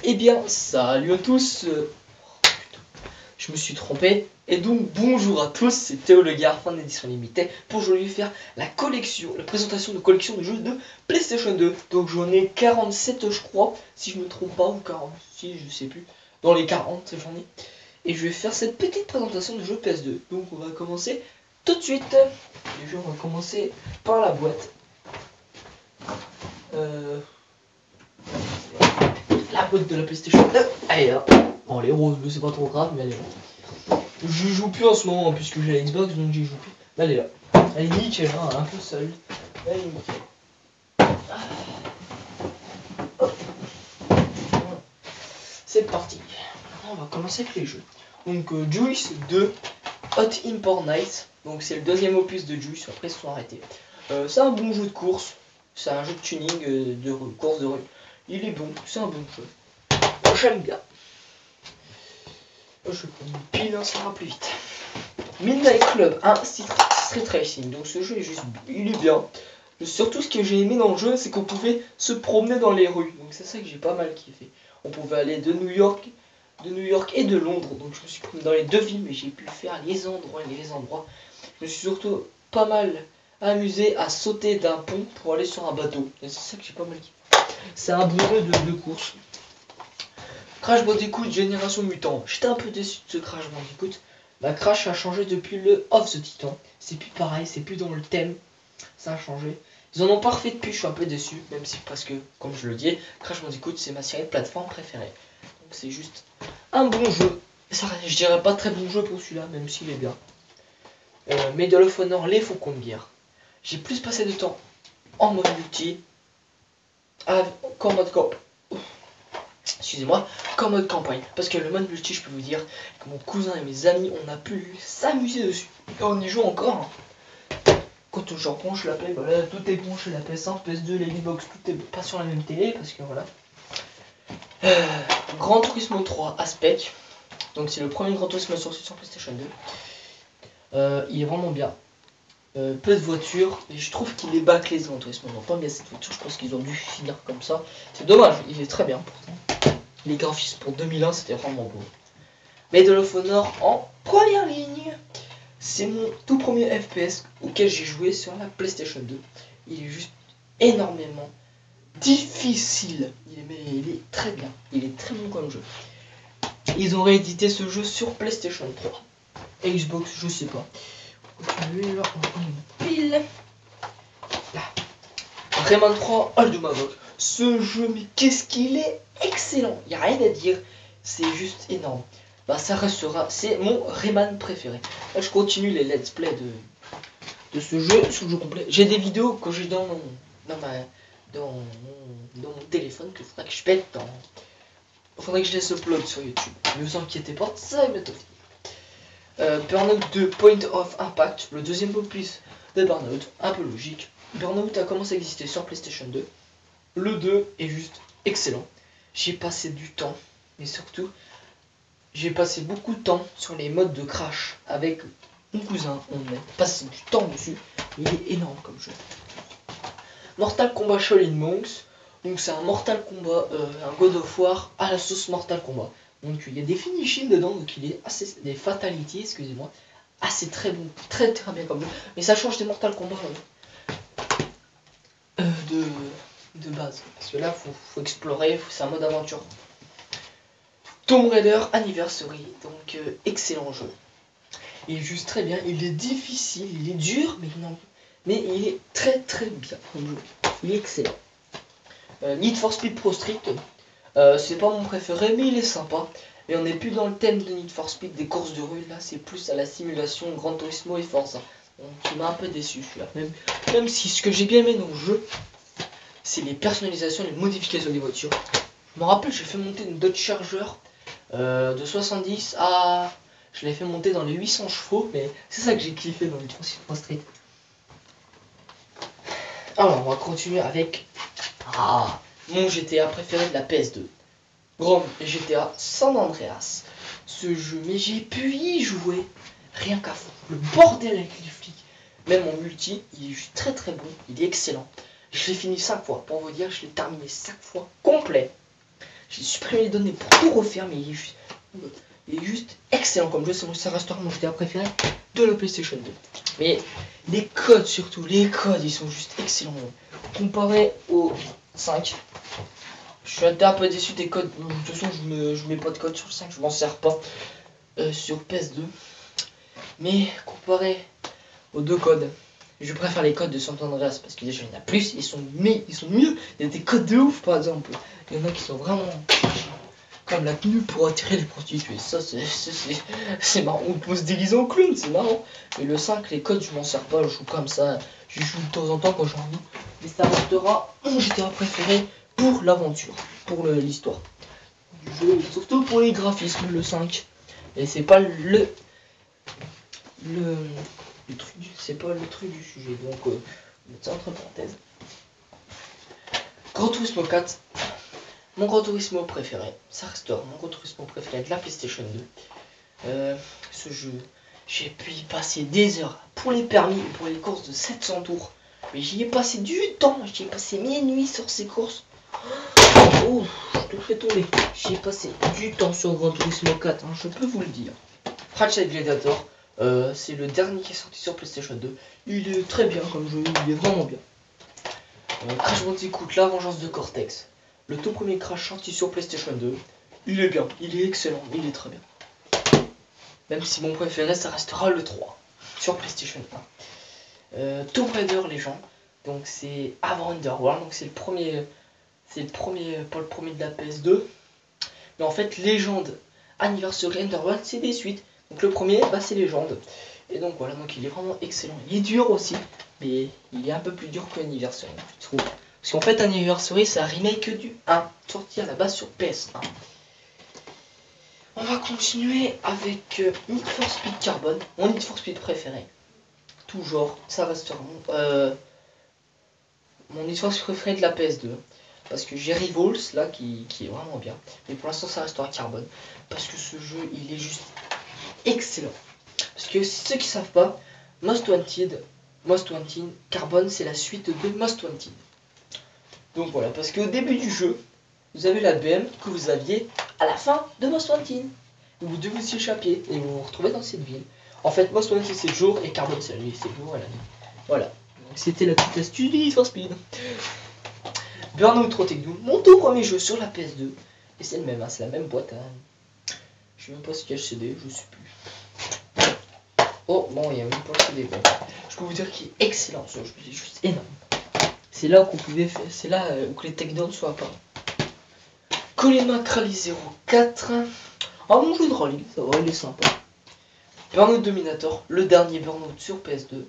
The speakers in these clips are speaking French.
Eh bien, salut à tous. Je me suis trompé. Et donc, bonjour à tous, c'est Théo le gars, fan d'édition limitée, pour aujourd'hui faire la présentation de collection de jeux de PlayStation 2. Donc, j'en ai 47, je crois, si je me trompe pas, ou 46, je sais plus. Dans les 40, j'en ai. Et je vais faire cette petite présentation de jeux PS2. Donc, on va commencer tout de suite. Déjà, on va commencer par la boîte. La boîte de la PlayStation 2. Allez là. Bon, elle est rose, mais c'est pas trop grave, mais elle est là. Je joue plus en ce moment puisque j'ai la Xbox, donc j'y joue plus. Mais elle est là. Elle est nickel, hein, un peu seule. Elle est nickel. C'est parti. On va commencer avec les jeux. Donc Juice 2 Hot Import Night. Donc c'est le deuxième opus de Juice, après ils se sont arrêtés. C'est un bon jeu de course. C'est un jeu de tuning de course de rue. Il est bon, c'est un bon jeu. J'aime bien. Je vais prendre une pile, ça ira plus vite. Midnight Club 1 Street Racing. Donc ce jeu est juste, il est bien. Surtout ce que j'ai aimé dans le jeu, c'est qu'on pouvait se promener dans les rues. Donc c'est ça que j'ai pas mal kiffé. On pouvait aller de New York et de Londres. Donc je me suis promené dans les deux villes, mais j'ai pu faire les endroits et les endroits. Je me suis surtout pas mal amusé à sauter d'un pont pour aller sur un bateau. Et c'est ça que j'ai pas mal kiffé. C'est un bon jeu de course. Crash Bandicoot Génération Mutant. J'étais un peu déçu de ce Crash Bandicoot. Bah, Crash a changé depuis le Off the Titan. C'est plus pareil, c'est plus dans le thème. Ça a changé. Ils en ont pas refait depuis, je suis un peu déçu. Même si, parce que, comme je le dis, Crash Bandicoot c'est ma série de plateforme préférée. Donc c'est juste un bon jeu. Ça, je dirais pas très bon jeu pour celui-là, même s'il est bien. Medal of Honor, les Faucons de guerre. J'ai plus passé de temps en mode multi qu'en mode coop. Excusez-moi, qu'en mode campagne. Parce que le mode multi, je peux vous dire que mon cousin et mes amis, on a pu s'amuser dessus. Et on y joue encore. Quand je branche la Play, voilà, tout est branché, la PS1, PS2, les Xbox, tout est pas sur la même télé, parce que voilà. Gran Turismo 3 Aspect. Donc c'est le premier Gran Turismo sorti sur PlayStation 2. Il est vraiment bien. Peu de voitures, et je trouve qu'il est bâclé ce Gran Turismo. Non, pas bien cette voiture, je pense qu'ils ont dû finir comme ça. C'est dommage, il est très bien pourtant. Les graphismes pour 2001, c'était vraiment beau. Medal of Honor en première ligne. C'est mon tout premier FPS auquel j'ai joué sur la PlayStation 2. Il est juste énormément difficile. Il est très bien. Il est très bon comme jeu. Ils ont réédité ce jeu sur PlayStation 3. Xbox, je sais pas. Continuer là, pile. Là. Rayman 3 Hold Mavok. Ce jeu, mais qu'est-ce qu'il est excellent. Il n'y a rien à dire. C'est juste énorme. Bah ça restera, c'est mon Rayman préféré. Là je continue les let's play de ce jeu, sur le jeu complet. J'ai des vidéos que j'ai dans mon téléphone que faudrait que je pète dans. Faudrait que je les upload sur YouTube. Ne vous inquiétez pas, ça va bientôt. Burnout 2 Point of Impact, le deuxième opus de Burnout, un peu logique. Burnout a commencé à exister sur PlayStation 2. Le 2 est juste excellent. J'ai passé du temps, mais surtout j'ai passé beaucoup de temps sur les modes de Crash avec mon cousin. On a passé du temps dessus. Il est énorme comme jeu. Mortal Kombat Shaolin Monks. Donc c'est un Mortal Kombat, un God of War à la sauce Mortal Kombat. Donc il y a des finishings dedans, donc il est assez des fatalities, excusez-moi. C'est très bon, très très bien comme jeu. Mais ça change des Mortal Kombat de base. Parce que là faut explorer, c'est un mode aventure. Tomb Raider Anniversary, donc excellent jeu. Il est juste très bien, il est difficile, il est dur, mais il est très très bien comme jeu. Il est excellent. Need for Speed Pro Street, c'est pas mon préféré, mais il est sympa. Mais on n'est plus dans le thème de Need for Speed des courses de rue, là c'est plus à la simulation Gran Turismo et Forza. Donc il m'a un peu déçu celui-là. Même si ce que j'ai bien aimé dans le jeu, c'est les personnalisations, les modifications des voitures. Je me rappelle, j'ai fait monter une Dodge Charger de 70 à... Je l'ai fait monter dans les 800 chevaux, mais c'est ça que j'ai kiffé dans les Pro Street. Alors, on va continuer avec mon GTA préféré de la PS2. Grand GTA San Andreas. Ce jeu, mais j'ai pu y jouer rien qu'à fond. Le bordel avec les flics. Même en multi, il est juste très très bon, il est excellent. Je l'ai fini 5 fois, pour vous dire, je l'ai terminé 5 fois complet. J'ai supprimé les données pour tout refaire, mais il est juste excellent comme jeu. Ça restera mon GTA préféré de la PlayStation 2. Mais les codes surtout, les codes ils sont juste excellents. Comparé au 5, je suis un peu déçu des codes. De toute façon, je mets pas de code sur le 5, je m'en sers pas sur PS2. Mais comparé aux deux codes, je préfère les codes de San Andreas parce que déjà il y en a plus, ils sont mieux. Il y a des codes de ouf par exemple. Il y en a qui sont vraiment comme la tenue pour attirer les prostituées. Ça c'est marrant. On peut se déguiser en clown, c'est marrant. Mais le 5, les codes, je m'en sers pas, je joue comme ça. Je joue de temps en temps quand j'ai envie. Mais ça restera mon GTA préféré pour l'aventure, pour l'histoire du jeu, et surtout pour les graphismes, le 5. Et c'est pas le truc c'est pas le truc du sujet, donc mettre ça entre parenthèses. Gran Turismo 4, mon Gran Turismo préféré, ça restera mon Gran Turismo préféré de la PlayStation 2. Ce jeu, j'ai pu y passer des heures pour les permis et pour les courses de 700 tours, mais j'y ai passé du temps, j'y ai passé mes nuits sur ces courses. Oh, je te fais tomber, j'y ai passé du temps sur Gran Turismo 4, hein, je peux vous le dire. Ratchet Gladiator, c'est le dernier qui est sorti sur PlayStation 2. Il est très bien comme jeu, il est vraiment bien. Crash Bandicoot, la vengeance de Cortex. Le tout premier Crash sorti sur PlayStation 2. Il est bien, il est excellent, il est très bien. Même si mon préféré, ça restera le 3 sur PlayStation 1. Tomb Raider Legend, donc c'est avant Underworld, donc c'est le premier, pas le premier de la PS2. Mais en fait, Legend, Anniversary, Underworld, c'est des suites. Donc le premier, bah, c'est Légende. Et donc voilà, donc il est vraiment excellent. Il est dur aussi, mais il est un peu plus dur que Anniversary, je trouve. Parce qu'en fait, Anniversary, c'est un remake du 1, sorti à la base sur PS1. On va continuer avec Need for Speed Carbon, mon Need for Speed préféré. Toujours, ça restera mon Need for Speed préféré de la PS2. Parce que j'ai Revolts là qui est vraiment bien. Mais pour l'instant, ça restera Carbon. Parce que ce jeu, il est juste excellent. Parce que ceux qui savent pas, Most Wanted Carbon, c'est la suite de Most Wanted. Donc voilà, parce qu'au début du jeu, vous avez la BM que vous aviez à la fin de Most Wanted. Vous devez vous échapper et vous vous retrouvez dans cette ville. En fait, Most Wanted c'est le jour et Carbon c'est la nuit, c'est le jour et la nuit. Voilà. Donc c'était la petite astuce du Need for Speed. Burnout Rotterdam, mon tout premier jeu sur la PS2. Et c'est le même, hein, c'est la même boîte. Hein. Je sais même pas si il y a le CD, je sais plus. Oh, bon, il y a même pas le CD. Bon. Je peux vous dire qu'il est excellent ce jeu, c'est juste énorme. C'est là qu'on pouvait faire, c'est là où les takedowns soient pas. Colema Crally 04. Un bon jeu de rallye, ça va, il est sympa. Burnout Dominator, le dernier Burnout sur PS2.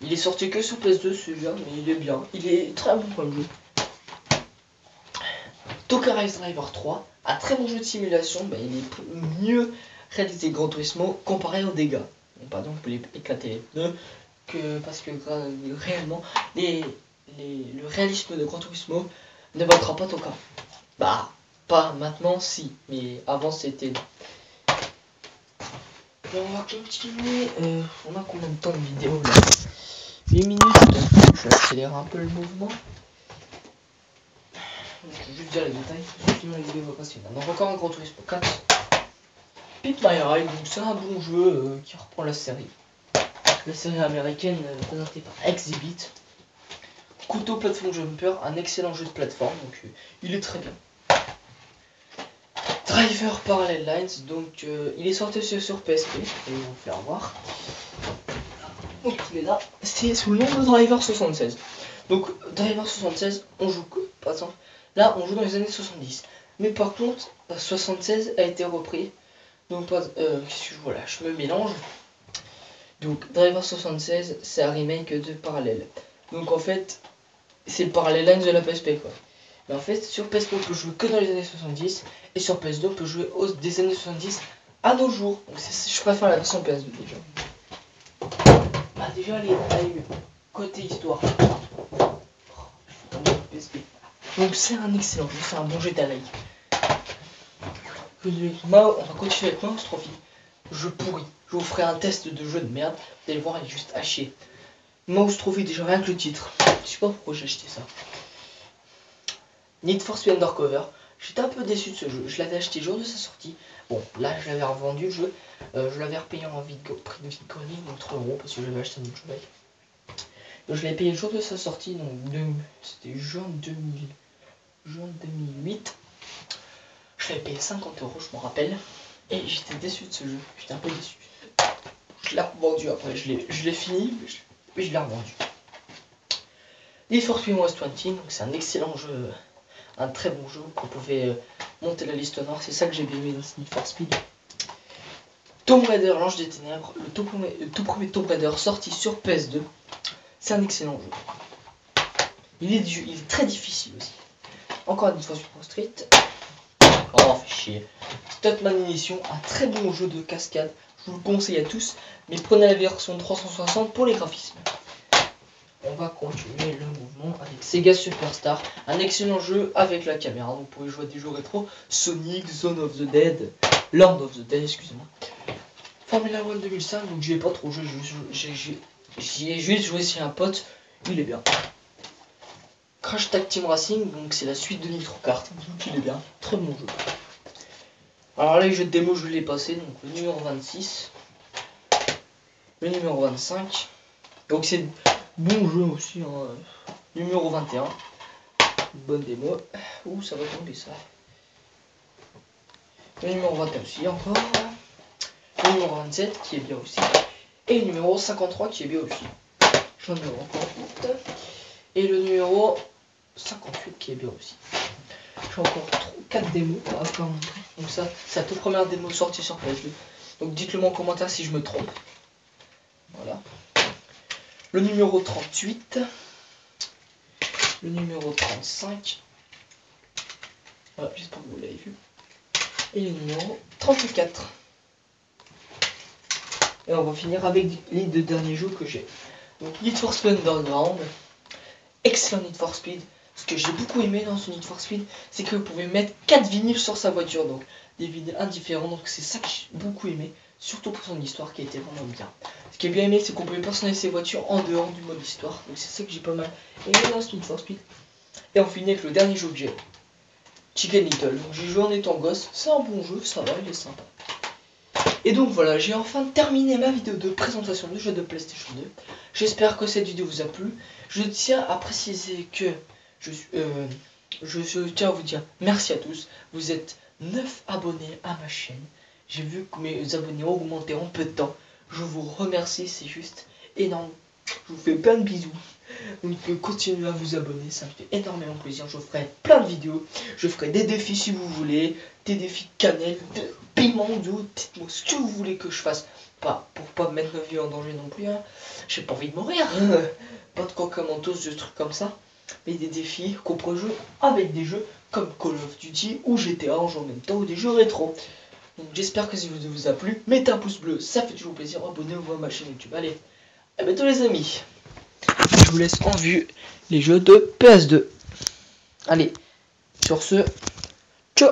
Il est sorti que sur PS2 celui-là, mais il est bien. Il est très bon comme jeu. Tokyo Race Driver 3, un très bon jeu de simulation, bah, il est mieux réalisé Gran Turismo comparé aux dégâts. Donc, pardon, vous pouvez éclater les pneus, parce que réellement, le réalisme de Gran Turismo ne battra pas Tokyo. Bah, pas maintenant, si, mais avant c'était. On va continuer. On a combien de temps de vidéo là? 8 minutes, donc je vais accélérer un peu le mouvement. Je vais juste dire les détails, sinon la vidéo va passer. Donc encore un Gran Turismo 4. Pit My Ride, donc c'est un bon jeu qui reprend la série. La série américaine présentée par Exhibit. Couteau Platform Jumper, un excellent jeu de plateforme, donc il est très bien. Driver Parallel Lines, donc il est sorti sur PSP, et on va vous faire voir. Donc il est là, c'est sous le nom de Driver 76. Donc Driver 76, on joue par exemple, là on joue dans les années 70. Mais par contre, 76 a été repris. Donc qu'est-ce que voilà, je me mélange. Donc Driver 76, c'est un remake de Parallel. Donc en fait, c'est le Parallel Lines de la PSP quoi. Mais en fait, sur PSP on peut jouer que dans les années 70, et sur PS2 on peut jouer des années 70 à nos jours. Donc je préfère la version PS2 déjà. Bah déjà elle est côté histoire. Donc c'est un excellent jeu, c'est un bon GTA like. On va continuer avec Mouse Trophy. Je pourris. Je vous ferai un test de jeu de merde. Vous allez voir, il est juste haché. Mouse Trophy, déjà rien que le titre. Je sais pas pourquoi j'ai acheté ça. Need for Speed Undercover. J'étais un peu déçu de ce jeu. Je l'avais acheté le jour de sa sortie. Bon, là, je l'avais revendu le jeu. Je l'avais repayé en prix de vide-grenier, donc 3 € parce que j'avais acheté un autre jeu. Donc, je l'avais payé le jour de sa sortie, donc c'était juin 2008. Je l'avais payé 50 €, je m'en rappelle. Et j'étais déçu de ce jeu. J'étais un peu déçu. Je l'ai revendu après. Je l'ai fini, mais je l'ai revendu. Need for Speed Most Wanted, donc c'est un excellent jeu. Un très bon jeu. Vous pouvez monter la liste noire. C'est ça que j'ai bien aimé dans ce Need for Speed. Tomb Raider, l'Ange des Ténèbres. Le tout premier Tomb Raider sorti sur PS2. C'est un excellent jeu. Il est très difficile aussi. Encore une fois sur Pro Street. Oh, fait chier. Stuntman Ignition, un très bon jeu de cascade. Je vous le conseille à tous. Mais prenez la version 360 pour les graphismes. On va continuer le mouvement avec Sega Superstar. Un excellent jeu avec la caméra. Vous pouvez jouer à des jeux rétro. Sonic, Zone of the Dead, Land of the Dead, excusez-moi. Formula 1 2005, donc j'y ai pas trop joué. J'y ai juste joué si un pote. Il est bien. Crash Tag Team Racing, donc c'est la suite de Nitro Kart. Donc il est bien. Très bon jeu. Alors là, les jeux de démo, je l'ai passé. Donc le numéro 26. Le numéro 25. Donc c'est bon jeu aussi. Hein. Numéro 21. Bonne démo. Ouh, ça va tomber ça. Le numéro 21 aussi encore. Le numéro 27 qui est bien aussi. Et le numéro 53 qui est bien aussi. J'en ai encore 8. Et le numéro 58 qui est bien aussi. J'ai encore 4 démos à faire montrer. Donc ça, c'est la toute première démo sortie sur PS2. Donc dites-le moi en commentaire si je me trompe. Voilà. Le numéro 38. Le numéro 35. Voilà, j'espère que vous l'avez vu. Et le numéro 34. Et on va finir avec les 2 derniers jeux que j'ai. Donc Need for Speed Underground. Excellent Need for Speed. Ce que j'ai beaucoup aimé dans ce Need for Speed, c'est que vous pouvez mettre 4 vinyles sur sa voiture. Donc des vinyles indifférents. Donc c'est ça que j'ai beaucoup aimé. Surtout pour son histoire qui était vraiment bien. Ce qui est bien aimé, c'est qu'on pouvait personnaliser ses voitures en dehors du mode histoire. Donc c'est ça que j'ai pas mal aimé dans ce Need for Speed. Et on finit avec le dernier jeu que j'ai. Chicken Little. Donc j'ai joué en étant gosse. C'est un bon jeu, ça va, il est sympa. Et donc voilà, j'ai enfin terminé ma vidéo de présentation de jeux de PlayStation 2. J'espère que cette vidéo vous a plu. Je tiens à préciser que je tiens à vous dire merci à tous. Vous êtes 9 abonnés à ma chaîne. J'ai vu que mes abonnés ont augmenté en peu de temps. Je vous remercie, c'est juste énorme. Je vous fais plein de bisous. Donc continuez à vous abonner, ça me fait énormément plaisir. Je ferai plein de vidéos. Je ferai des défis si vous voulez. Des défis de cannelle, de piment, dites-moi ce que vous voulez que je fasse. Pas pour pas mettre ma vie en danger non plus. Hein. J'ai pas envie de mourir. Pas de coca-mentos, de trucs comme ça. Mais des défis qu'on pourrait jouer avec des jeux comme Call of Duty ou GTA en jouant en même temps ou des jeux rétro. Donc j'espère que si vous vous a plu, mettez un pouce bleu, ça fait toujours plaisir. Abonnez-vous à ma chaîne YouTube. Allez, à bientôt les amis. Je vous laisse en vue les jeux de PS2. Allez, sur ce, ciao.